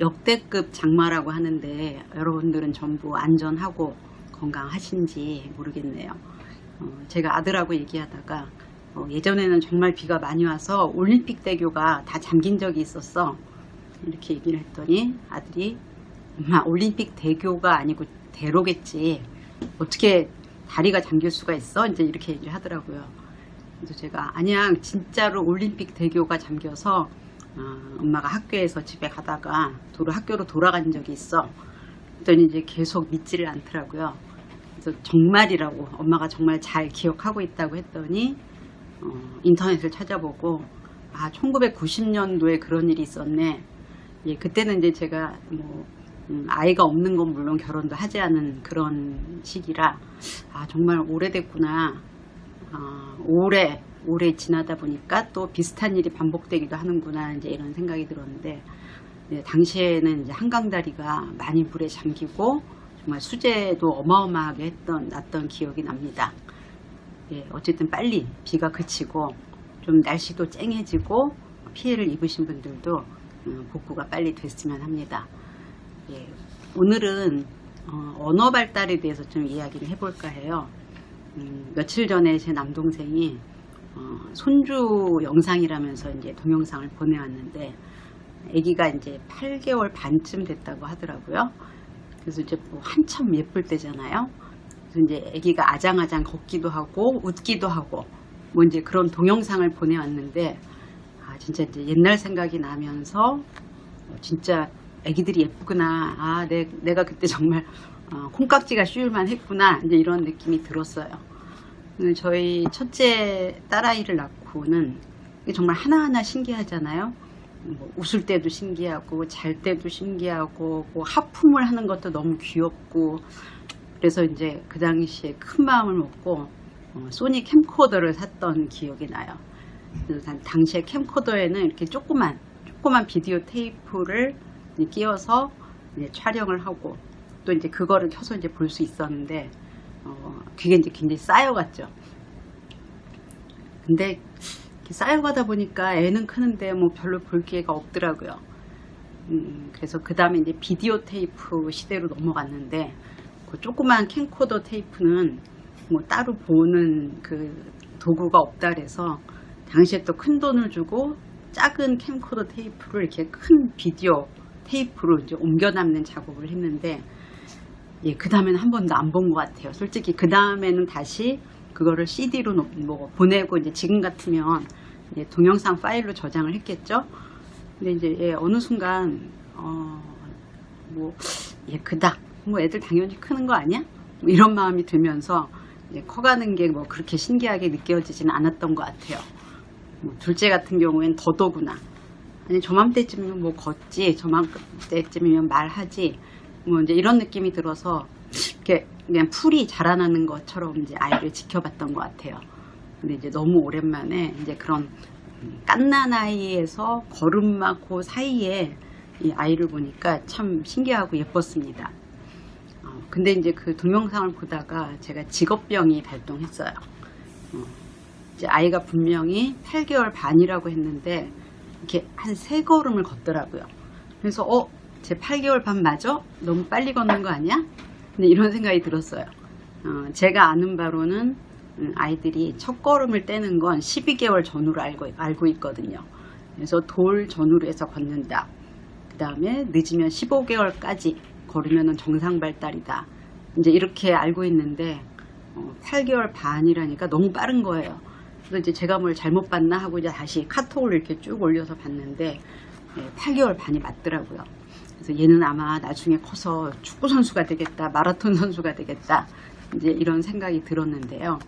역대급 장마라고 하는데 여러분들은 전부 안전하고 건강하신지 모르겠네요. 제가 아들하고 얘기하다가 예전에는 정말 비가 많이 와서 올림픽 대교가 다 잠긴 적이 있었어. 이렇게 얘기를 했더니 아들이 엄마 올림픽 대교가 아니고 대로겠지. 어떻게 다리가 잠길 수가 있어? 이제 이렇게 얘기를 하더라고요. 그래서 제가 아니야 진짜로 올림픽 대교가 잠겨서 엄마가 학교에서 집에 가다가 학교로 돌아간 적이 있어. 그랬더니 이제 계속 믿지를 않더라고요. 그래서 정말이라고 엄마가 정말 잘 기억하고 있다고 했더니 인터넷을 찾아보고 1990년도에 그런 일이 있었네. 예, 그때는 이제 제가 아이가 없는 건 물론 결혼도 하지 않은 그런 시기라 정말 오래됐구나. 오래 지나다 보니까 또 비슷한 일이 반복되기도 하는구나 이제 이런 생각이 들었는데 당시에는 이제 한강다리가 많이 물에 잠기고 정말 수재도 어마어마하게 났던 기억이 납니다. 예, 어쨌든 빨리 비가 그치고 좀 날씨도 쨍해지고 피해를 입으신 분들도 복구가 빨리 됐으면 합니다. 예, 오늘은 언어 발달에 대해서 좀 이야기를 해볼까 해요. 며칠 전에 제 남동생이 손주 영상이라면서 이제 동영상을 보내왔는데 아기가 이제 8개월 반쯤 됐다고 하더라고요. 그래서 이제 한참 예쁠 때잖아요. 그래서 이제 아기가 아장아장 걷기도 하고 웃기도 하고 이제 그런 동영상을 보내왔는데 진짜 이제 옛날 생각이 나면서 진짜 아기들이 예쁘구나. 내가 그때 정말 콩깍지가 씌울만 했구나. 이제 이런 느낌이 들었어요. 저희 첫째 딸아이를 낳고는 정말 하나하나 신기하잖아요. 웃을 때도 신기하고 잘 때도 신기하고 하품을 하는 것도 너무 귀엽고 그래서 이제 그 당시에 큰 마음을 먹고 소니 캠코더를 샀던 기억이 나요. 그래서 당시에 캠코더에는 이렇게 조그만 비디오 테이프를 끼워서 이제 촬영을 하고 또 이제 그거를 켜서 이제 볼 수 있었는데 그게 이제 굉장히 쌓여갔죠. 근데 쌓여가다 보니까 애는 크는데 별로 볼 기회가 없더라고요. 그래서 그 다음에 이제 비디오 테이프 시대로 넘어갔는데 그 조그만 캠코더 테이프는 따로 보는 그 도구가 없다 그래서 당시에 또 큰 돈을 주고 작은 캠코더 테이프를 이렇게 큰 비디오 테이프로 이제 옮겨 담는 작업을 했는데 예, 그 다음에는 한 번도 안 본 것 같아요. 솔직히 그 다음에는 다시 그거를 CD로 보내고 이제 지금 같으면 이제 동영상 파일로 저장을 했겠죠. 근데 이제 어느 순간 크다. 애들 당연히 크는 거 아니야? 이런 마음이 들면서 커가는 게 그렇게 신기하게 느껴지지는 않았던 것 같아요. 둘째 같은 경우엔 더더구나. 아니 저맘때쯤이면 걷지, 저맘때쯤이면 말하지, 이제 이런 느낌이 들어서 이렇게 그냥 풀이 자라나는 것처럼 이제 아이를 지켜봤던 것 같아요. 근데 이제 너무 오랜만에 이제 그런 갓난 아이에서 걸음마 그 사이에 이 아이를 보니까 참 신기하고 예뻤습니다. 근데 이제 그 동영상을 보다가 제가 직업병이 발동했어요. 이제 아이가 분명히 8개월 반이라고 했는데 이렇게 한 3걸음을 걷더라고요. 그래서 제 8개월 반 맞아? 너무 빨리 걷는 거 아니야? 근데 이런 생각이 들었어요. 제가 아는 바로는 아이들이 첫 걸음을 떼는 건 12개월 전후로 알고 있거든요. 그래서 돌 전후로 해서 걷는다. 그 다음에 늦으면 15개월까지 걸으면 정상 발달이다. 이제 이렇게 알고 있는데 8개월 반이라니까 너무 빠른 거예요. 그래서 이제 제가 뭘 잘못 봤나 하고 이제 다시 카톡을 이렇게 쭉 올려서 봤는데 8개월 반이 맞더라고요. 그래서 얘는 아마 나중에 커서 축구 선수가 되겠다, 마라톤 선수가 되겠다, 이제 이런 생각이 들었는데요.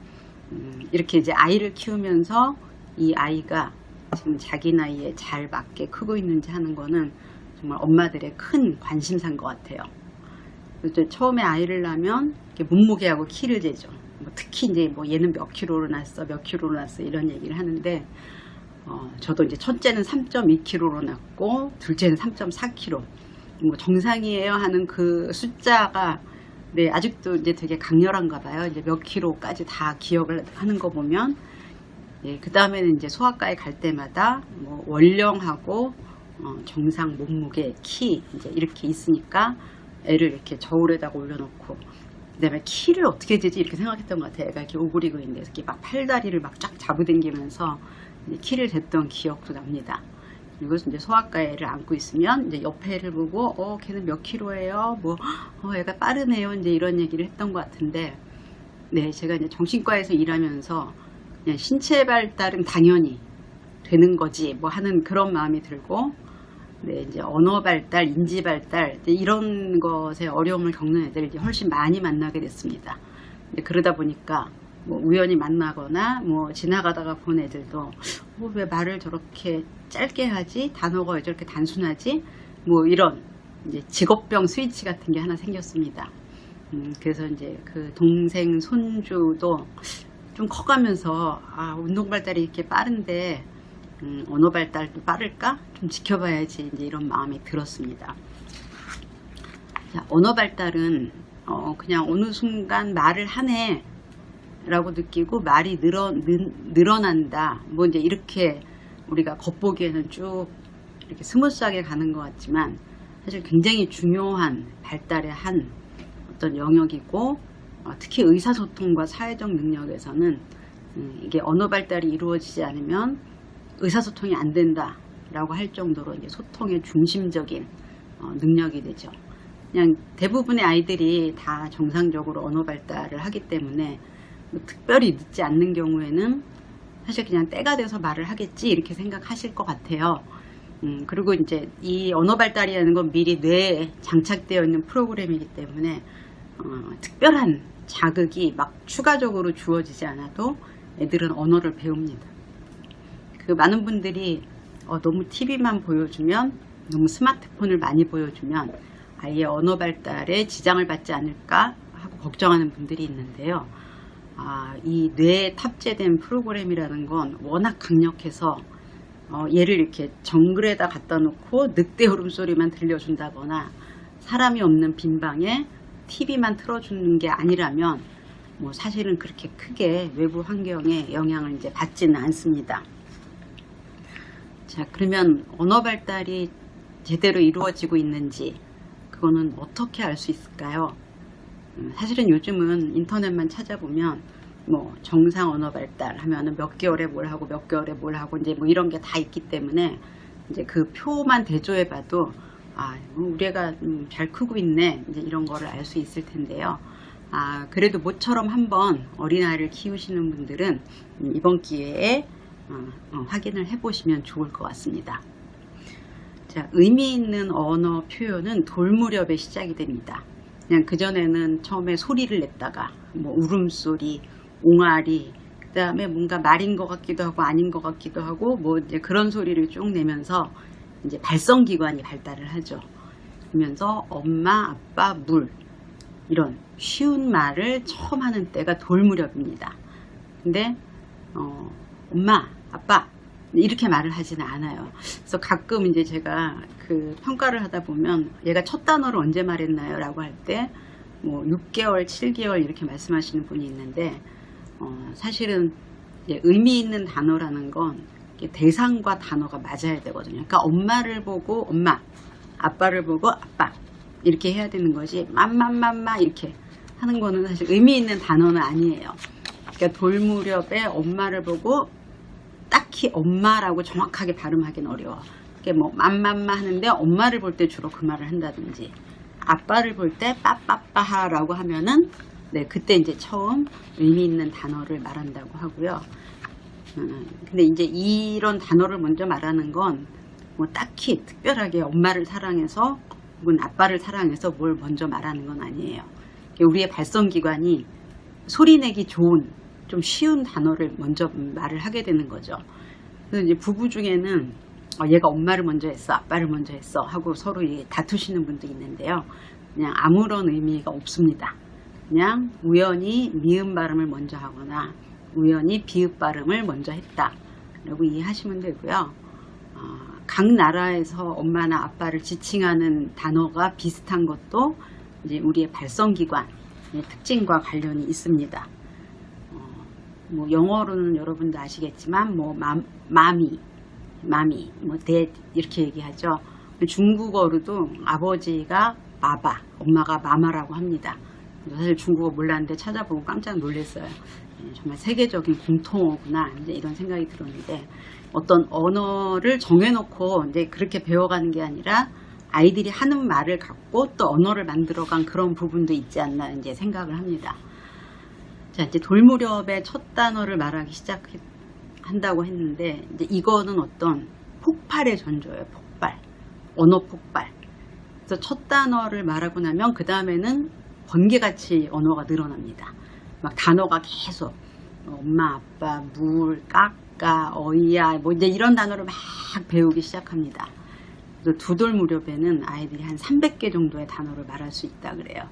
이렇게 이제 아이를 키우면서 이 아이가 지금 자기 나이에 잘 맞게 크고 있는지 하는 거는 정말 엄마들의 큰 관심사인 것 같아요. 그래서 처음에 아이를 낳으면 몸무게하고 키를 재죠. 특히 이제 얘는 몇 킬로로 났어, 몇 킬로로 났어 이런 얘기를 하는데 저도 이제 첫째는 3.2kg로 낳고 둘째는 3.4kg. 정상이에요 하는 그 숫자가 아직도 이제 되게 강렬한가 봐요. 이제 몇 킬로까지 다 기억을 하는 거 보면 그 다음에는 이제 소아과에 갈 때마다 원령하고 정상 몸무게, 키 이제 이렇게 있으니까 애를 이렇게 저울에다가 올려놓고 그다음에 키를 어떻게 되지 이렇게 생각했던 것 같아요. 애가 이렇게 오그리고 있는데 이렇게 막 팔다리를 막 쫙 잡아당기면서 키를 쟀던 기억도 납니다. 그리고 이제 소아과 애를 안고 있으면 이제 옆에 애를 보고 걔는 몇 킬로예요? 뭐 애가 빠르네요. 이제 이런 얘기를 했던 것 같은데 네, 제가 이제 정신과에서 일하면서 그냥 신체 발달은 당연히 되는 거지 뭐 하는 그런 마음이 들고 네, 이제 언어 발달, 인지 발달 이런 것에 어려움을 겪는 애들을 이제 훨씬 많이 만나게 됐습니다. 그러다 보니까 뭐 우연히 만나거나 뭐 지나가다가 본 애들도 왜 말을 저렇게 짧게 하지? 단어가 왜 저렇게 단순하지? 뭐 이런 이제 직업병 스위치 같은 게 하나 생겼습니다. 그래서 이제 그 동생 손주도 좀 커가면서 운동 발달이 이렇게 빠른데 언어 발달도 빠를까? 좀 지켜봐야지 이제 이런 마음이 들었습니다. 자, 언어 발달은 그냥 어느 순간 말을 하네 라고 느끼고 말이 늘어난다 뭐 이제 이렇게 우리가 겉보기에는 쭉 이렇게 스무스하게 가는 것 같지만 사실 굉장히 중요한 발달의 한 어떤 영역이고 특히 의사소통과 사회적 능력에서는 이게 언어 발달이 이루어지지 않으면 의사소통이 안 된다라고 할 정도로 이제 소통의 중심적인 능력이 되죠. 그냥 대부분의 아이들이 다 정상적으로 언어 발달을 하기 때문에 뭐 특별히 늦지 않는 경우에는 사실 그냥 때가 돼서 말을 하겠지 이렇게 생각하실 것 같아요. 그리고 이제 이 언어 발달이라는 건 미리 뇌에 장착되어 있는 프로그램이기 때문에 특별한 자극이 막 추가적으로 주어지지 않아도 애들은 언어를 배웁니다. 그 많은 분들이 너무 TV만 보여주면 너무 스마트폰을 많이 보여주면 아이의 언어 발달에 지장을 받지 않을까 하고 걱정하는 분들이 있는데요. 이 뇌에 탑재된 프로그램이라는 건 워낙 강력해서 얘를 이렇게 정글에다 갖다 놓고 늑대 울음소리만 들려준다거나 사람이 없는 빈방에 TV만 틀어주는 게 아니라면 뭐 사실은 그렇게 크게 외부 환경에 영향을 이제 받지는 않습니다. 자, 그러면 언어 발달이 제대로 이루어지고 있는지 그거는 어떻게 알 수 있을까요? 사실은 요즘은 인터넷만 찾아보면 뭐 정상 언어 발달 하면은 몇 개월에 뭘 하고 몇 개월에 뭘 하고 이제 뭐 이런 게 다 있기 때문에 이제 그 표만 대조해 봐도 우리 애가 잘 크고 있네 이제 이런 거를 알 수 있을 텐데요. 그래도 모처럼 한번 어린아이를 키우시는 분들은 이번 기회에 확인을 해 보시면 좋을 것 같습니다. 자, 의미 있는 언어 표현은 돌 무렵에 시작이 됩니다. 그냥 그전에는 처음에 소리를 냈다가 뭐 울음소리, 옹알이, 그 다음에 뭔가 말인 것 같기도 하고 아닌 것 같기도 하고 뭐 이제 그런 소리를 쭉 내면서 이제 발성기관이 발달을 하죠. 그러면서 엄마, 아빠, 물 이런 쉬운 말을 처음 하는 때가 돌 무렵입니다. 근데 엄마, 아빠 이렇게 말을 하지는 않아요. 그래서 가끔 이제 제가 그 평가를 하다 보면 얘가 첫 단어를 언제 말했나요? 라고 할 때 뭐 6개월, 7개월 이렇게 말씀하시는 분이 있는데 사실은 이제 의미 있는 단어라는 건 대상과 단어가 맞아야 되거든요. 그러니까 엄마를 보고 엄마, 아빠를 보고 아빠 이렇게 해야 되는 거지 맘맘맘마 이렇게 하는 거는 사실 의미 있는 단어는 아니에요. 그러니까 돌 무렵에 엄마를 보고 딱히 엄마라고 정확하게 발음하기는 어려워. 그게 뭐 맘맘마 하는데 엄마를 볼 때 주로 그 말을 한다든지 아빠를 볼 때 빠빠빠하라고 하면은 네, 그때 이제 처음 의미 있는 단어를 말한다고 하고요. 근데 이제 이런 단어를 먼저 말하는 건 뭐 딱히 특별하게 엄마를 사랑해서 혹은 아빠를 사랑해서 뭘 먼저 말하는 건 아니에요. 우리의 발성기관이 소리내기 좋은 좀 쉬운 단어를 먼저 말을 하게 되는 거죠. 그래서 이제 부부 중에는 얘가 엄마를 먼저 했어, 아빠를 먼저 했어 하고 서로 다투시는 분도 있는데요. 그냥 아무런 의미가 없습니다. 그냥 우연히 미음 발음을 먼저 하거나 우연히 비읍 발음을 먼저 했다 라고 이해하시면 되고요. 각 나라에서 엄마나 아빠를 지칭하는 단어가 비슷한 것도 이제 우리의 발성기관의 특징과 관련이 있습니다. 뭐 영어로는 여러분도 아시겠지만 뭐 마미, 마미, 뭐 dad 이렇게 얘기하죠. 중국어로도 아버지가 마바, 엄마가 마마라고 합니다. 사실 중국어 몰랐는데 찾아보고 깜짝 놀랐어요. 정말 세계적인 공통어구나 이제 이런 생각이 들었는데, 어떤 언어를 정해놓고 이제 그렇게 배워가는 게 아니라 아이들이 하는 말을 갖고 또 언어를 만들어간 그런 부분도 있지 않나 이제 생각을 합니다. 자, 이제 돌무렵에 첫 단어를 말하기 시작한다고 했는데, 이제 이거는 어떤 폭발의 전조예요. 폭발, 언어 폭발. 그래서 첫 단어를 말하고 나면 그 다음에는 번개같이 언어가 늘어납니다. 막 단어가 계속 엄마, 아빠, 물, 까까, 어이야, 뭐 이제 이런 단어를 막 배우기 시작합니다. 그래서 두 돌 무렵에는 아이들이 한 300개 정도의 단어를 말할 수 있다 그래요.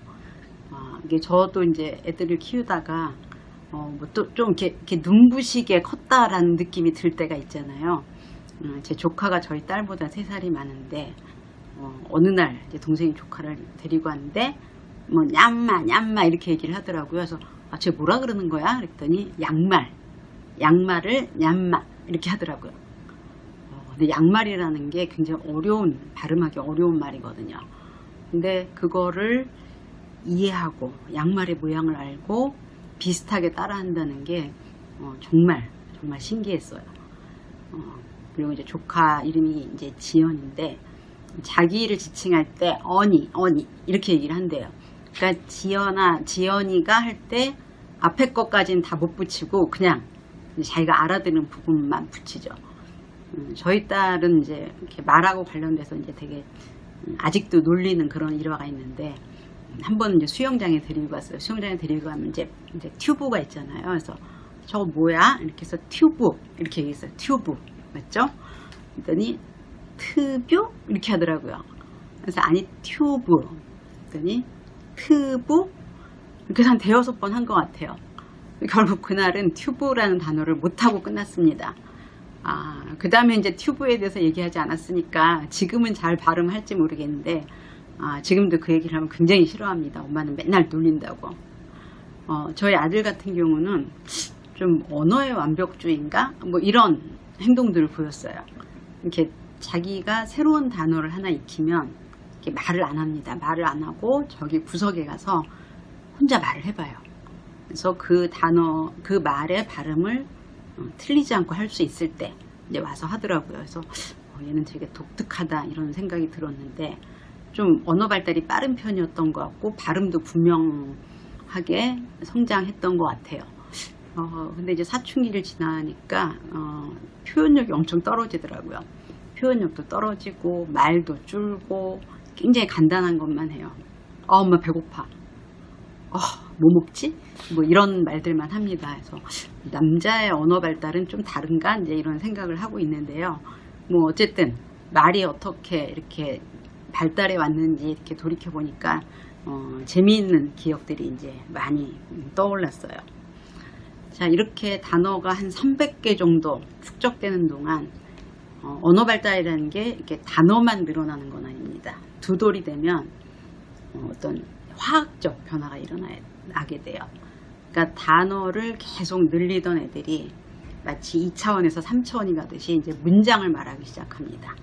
이게 저도 이제 애들을 키우다가 뭐 또 좀 이렇게 눈부시게 컸다라는 느낌이 들 때가 있잖아요. 제 조카가 저희 딸보다 3살이 많은데, 어느 날 이제 동생이 조카를 데리고 왔는데 뭐 냠마 이렇게 얘기를 하더라고요. 그래서 쟤 뭐라 그러는 거야? 그랬더니 양말을 냠마 이렇게 하더라고요. 근데 양말이라는 게 굉장히 발음하기 어려운 말이거든요. 근데 그거를 이해하고 양말의 모양을 알고 비슷하게 따라한다는 게 정말 신기했어요. 그리고 이제 조카 이름이 이제 지연인데, 자기를 지칭할 때 어니 이렇게 얘기를 한대요. 그러니까 지연이가 할 때 앞에 것까지는 다 못 붙이고 그냥 자기가 알아듣는 부분만 붙이죠. 저희 딸은 이제 이렇게 말하고 관련돼서 이제 되게 아직도 놀리는 그런 일화가 있는데, 한 번은 이제 수영장에 데리고 갔어요. 수영장에 데리고 가면 이제 튜브가 있잖아요. 그래서 저거 뭐야? 이렇게 해서 튜브 이렇게 얘기했어요. 튜브 맞죠? 그랬더니 트뷰 이렇게 하더라고요. 그래서 아니 튜브 그랬더니 트부 이렇게 한 5-6번 한 것 같아요. 결국 그날은 튜브라는 단어를 못하고 끝났습니다. 그 다음에 이제 튜브에 대해서 얘기하지 않았으니까 지금은 잘 발음할지 모르겠는데, 지금도 그 얘기를 하면 굉장히 싫어합니다. 엄마는 맨날 놀린다고. 저희 아들 같은 경우는 좀 언어의 완벽주의인가? 뭐 이런 행동들을 보였어요. 이렇게 자기가 새로운 단어를 하나 익히면 이렇게 말을 안 합니다. 말을 안 하고 저기 구석에 가서 혼자 말을 해봐요. 그래서 그 말의 발음을 틀리지 않고 할 수 있을 때 이제 와서 하더라고요. 그래서 얘는 되게 독특하다 이런 생각이 들었는데, 좀 언어 발달이 빠른 편이었던 것 같고 발음도 분명하게 성장했던 것 같아요. 근데 이제 사춘기를 지나니까 표현력이 엄청 떨어지더라고요. 표현력도 떨어지고 말도 줄고 굉장히 간단한 것만 해요. 엄마 배고파. 뭐 먹지? 뭐 이런 말들만 합니다. 그래서 남자의 언어 발달은 좀 다른가? 이제 이런 생각을 하고 있는데요. 뭐 어쨌든 말이 어떻게 이렇게 발달해 왔는지 이렇게 돌이켜 보니까 재미있는 기억들이 이제 많이 떠올랐어요. 자, 이렇게 단어가 한 300개 정도 축적되는 동안 언어 발달이라는 게 이렇게 단어만 늘어나는 건 아닙니다. 두 돌이 되면 어떤 화학적 변화가 일어나게 돼요. 그러니까 단어를 계속 늘리던 애들이 마치 2차원에서 3차원이 가듯이 이제 문장을 말하기 시작합니다.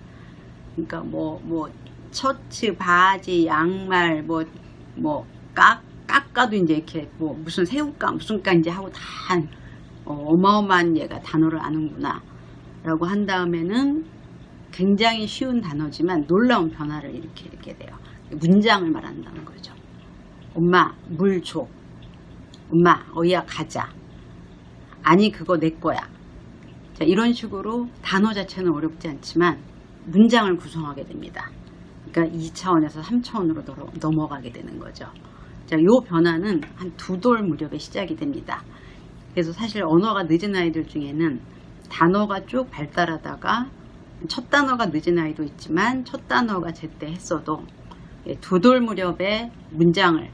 그러니까 뭐 셔츠, 바지, 양말, 깎아도 이제 이렇게 무슨 새우깡, 무슨 깡 이제 하고 다 어마어마한 얘가 단어를 아는구나 라고 한 다음에는 굉장히 쉬운 단어지만 놀라운 변화를 일으키게 돼요. 문장을 말한다는 거죠. 엄마 물 줘. 엄마 어이야 가자. 아니 그거 내 거야. 자, 이런 식으로 단어 자체는 어렵지 않지만 문장을 구성하게 됩니다. 그러니까 2차원에서 3차원으로 넘어가게 되는 거죠. 자, 요 변화는 한 2돌 무렵에 시작이 됩니다. 그래서 사실 언어가 늦은 아이들 중에는 단어가 쭉 발달하다가 첫 단어가 늦은 아이도 있지만 첫 단어가 제때 했어도 2돌 무렵에 문장을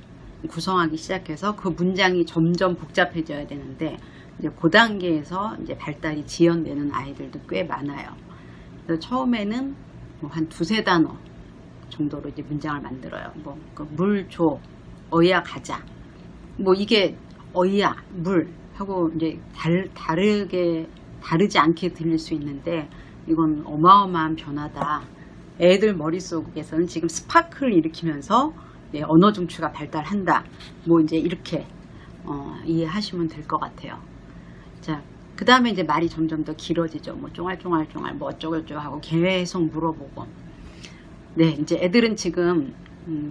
구성하기 시작해서 그 문장이 점점 복잡해져야 되는데, 이제 그 단계에서 이제 발달이 지연되는 아이들도 꽤 많아요. 그래서 처음에는 한 2-3단어 정도로 이제 문장을 만들어요. 물 줘, 어이야 가자. 이게 어이야 물 하고 이제 다르지 않게 들릴 수 있는데, 이건 어마어마한 변화다. 애들 머릿속에서는 지금 스파크를 일으키면서 언어 중추가 발달한다. 뭐 이제 이렇게 이해하시면 될 것 같아요. 자, 그 다음에 이제 말이 점점 더 길어지죠. 뭐 쫑알쫑알쫑알 뭐 어쩌고저쩌고 하고 계속 물어보고. 네, 이제 애들은 지금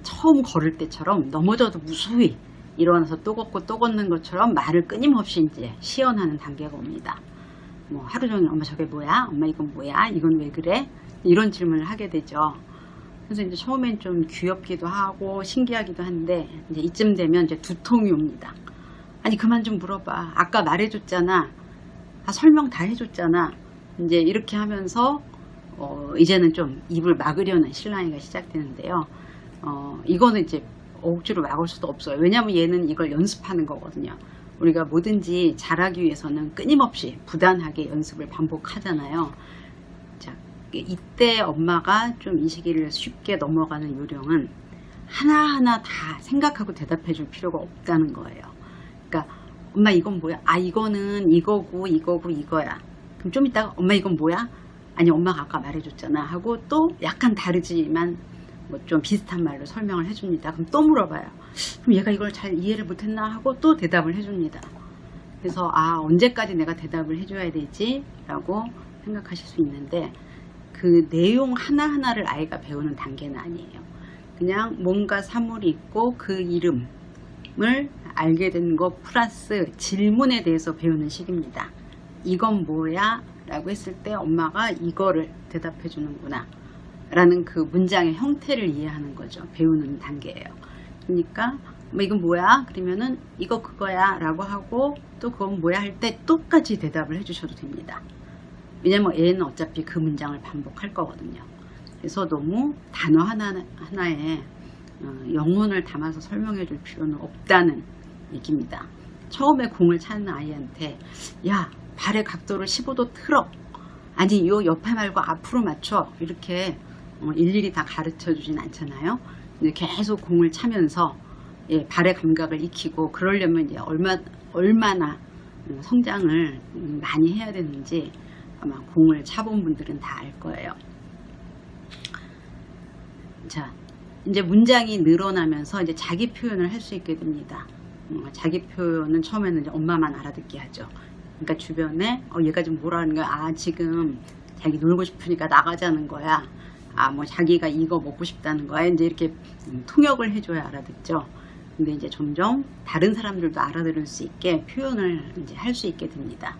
처음 걸을 때처럼 넘어져도 무수히 일어나서 또 걷고 또 걷는 것처럼 말을 끊임없이 이제 시연하는 단계가 옵니다. 뭐 하루 종일 엄마 저게 뭐야? 엄마 이건 뭐야? 이건 왜 그래? 이런 질문을 하게 되죠. 그래서 이제 처음엔 좀 귀엽기도 하고 신기하기도 한데 이제 이쯤 되면 이제 두통이 옵니다. 아니 그만 좀 물어봐. 아까 말해줬잖아. 설명 다 해줬잖아. 이제 이렇게 하면서 이제는 좀 입을 막으려는 실랑이가 시작되는데요. 이거는 이제 억지로 막을 수도 없어요. 왜냐하면 얘는 이걸 연습하는 거거든요. 우리가 뭐든지 잘하기 위해서는 끊임없이 부단하게 연습을 반복하잖아요. 자, 이때 엄마가 좀 이 시기를 쉽게 넘어가는 요령은 하나하나 다 생각하고 대답해 줄 필요가 없다는 거예요. 그러니까 엄마 이건 뭐야? 아 이거는 이거고 이거고 이거야. 그럼 좀 이따가 엄마 이건 뭐야? 아니 엄마가 아까 말해줬잖아 하고 또 약간 다르지만 뭐 좀 비슷한 말로 설명을 해줍니다. 그럼 또 물어봐요. 그럼 얘가 이걸 잘 이해를 못했나 하고 또 대답을 해줍니다. 그래서 언제까지 내가 대답을 해줘야 되지? 라고 생각하실 수 있는데 그 내용 하나하나를 아이가 배우는 단계는 아니에요. 그냥 뭔가 사물이 있고 그 이름을 알게 된 거 플러스 질문에 대해서 배우는 시기입니다. 이건 뭐야? 라고 했을 때 엄마가 이거를 대답해 주는구나 라는 그 문장의 형태를 이해하는 거죠. 배우는 단계예요. 그러니까 뭐 이건 뭐야? 그러면은 이거 그거야 라고 하고 또 그건 뭐야 할 때 똑같이 대답을 해주셔도 됩니다. 왜냐면 애는 어차피 그 문장을 반복할 거거든요. 그래서 너무 단어 하나에 영혼을 담아서 설명해 줄 필요는 없다는 얘기입니다. 처음에 공을 찾는 아이한테 야 발의 각도를 15도 틀어, 아니 요 옆에 말고 앞으로 맞춰, 이렇게 일일이 다 가르쳐 주진 않잖아요. 근데 계속 공을 차면서 발의 감각을 익히고 그러려면 이제 얼마나 성장을 많이 해야 되는지 아마 공을 차본 분들은 다 알 거예요. 자, 이제 문장이 늘어나면서 이제 자기 표현을 할 수 있게 됩니다. 자기 표현은 처음에는 이제 엄마만 알아듣게 하죠. 그러니까 주변에 얘가 지금 뭐라는 거야? 지금 자기 놀고 싶으니까 나가자는 거야. 뭐 자기가 이거 먹고 싶다는 거야. 이제 이렇게 통역을 해줘야 알아듣죠. 근데 이제 점점 다른 사람들도 알아들을 수 있게 표현을 이제 할 수 있게 됩니다.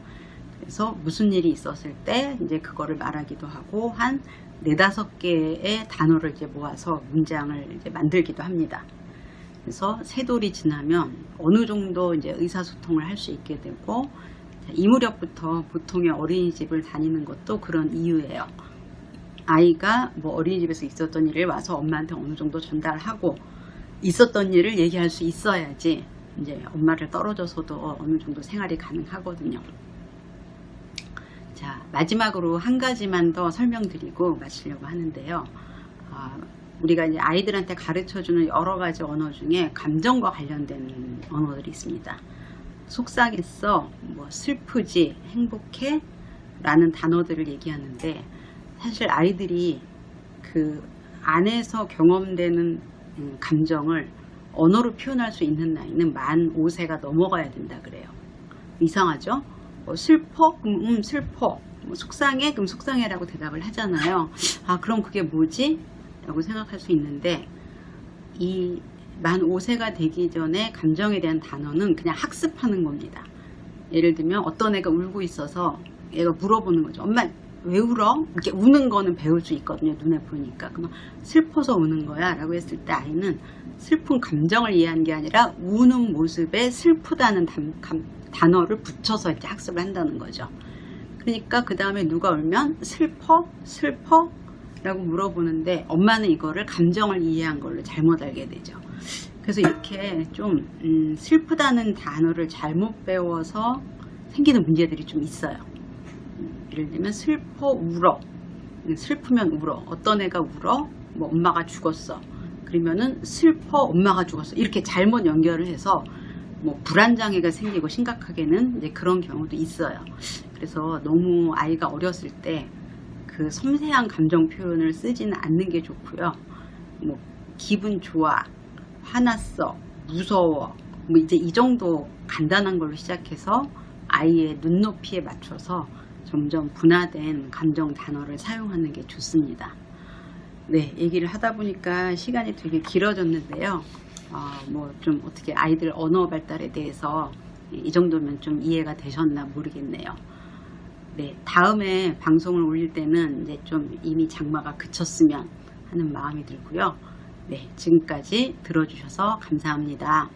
그래서 무슨 일이 있었을 때 이제 그거를 말하기도 하고 한 4-5개의 단어를 이제 모아서 문장을 이제 만들기도 합니다. 그래서 세 돌이 지나면 어느 정도 이제 의사소통을 할 수 있게 되고, 이 무렵부터 보통의 어린이집을 다니는 것도 그런 이유예요. 아이가 뭐 어린이집에서 있었던 일을 와서 엄마한테 어느 정도 전달하고 있었던 일을 얘기할 수 있어야지 이제 엄마를 떨어져서도 어느 정도 생활이 가능하거든요. 자, 마지막으로 한 가지만 더 설명드리고 마치려고 하는데요. 우리가 이제 아이들한테 가르쳐주는 여러 가지 언어 중에 감정과 관련된 언어들이 있습니다. 속상했어, 뭐 슬프지, 행복해 라는 단어들을 얘기하는데, 사실 아이들이 그 안에서 경험되는 감정을 언어로 표현할 수 있는 나이는 만 5세가 넘어가야 된다 그래요. 이상하죠? 슬퍼? 슬퍼. 속상해? 그럼 속상해라고 대답을 하잖아요. 그럼 그게 뭐지? 라고 생각할 수 있는데, 이 만 5세가 되기 전에 감정에 대한 단어는 그냥 학습하는 겁니다. 예를 들면 어떤 애가 울고 있어서 얘가 물어보는 거죠. 엄마 왜 울어? 이렇게 우는 거는 배울 수 있거든요. 눈에 보니까. 그러면 슬퍼서 우는 거야 라고 했을 때 아이는 슬픈 감정을 이해한 게 아니라 우는 모습에 슬프다는 단어를 붙여서 이제 학습을 한다는 거죠. 그러니까 그 다음에 누가 울면 슬퍼? 라고 물어보는데 엄마는 이거를 감정을 이해한 걸로 잘못 알게 되죠. 그래서 이렇게 좀 슬프다는 단어를 잘못 배워서 생기는 문제들이 좀 있어요. 예를 들면 슬퍼, 울어. 슬프면 울어. 어떤 애가 울어? 뭐 엄마가 죽었어. 그러면은 슬퍼, 엄마가 죽었어. 이렇게 잘못 연결을 해서 뭐 불안장애가 생기고 심각하게는 이제 그런 경우도 있어요. 그래서 너무 아이가 어렸을 때 그 섬세한 감정 표현을 쓰지는 않는 게 좋고요. 뭐 기분 좋아, 화났어, 무서워, 뭐 이제 이 정도 간단한 걸로 시작해서 아이의 눈높이에 맞춰서 점점 분화된 감정 단어를 사용하는 게 좋습니다. 네, 얘기를 하다 보니까 시간이 되게 길어졌는데요. 뭐 좀 어떻게 아이들 언어 발달에 대해서 이 정도면 좀 이해가 되셨나 모르겠네요. 네, 다음에 방송을 올릴 때는 이제 좀 이미 장마가 그쳤으면 하는 마음이 들고요. 네, 지금까지 들어주셔서 감사합니다.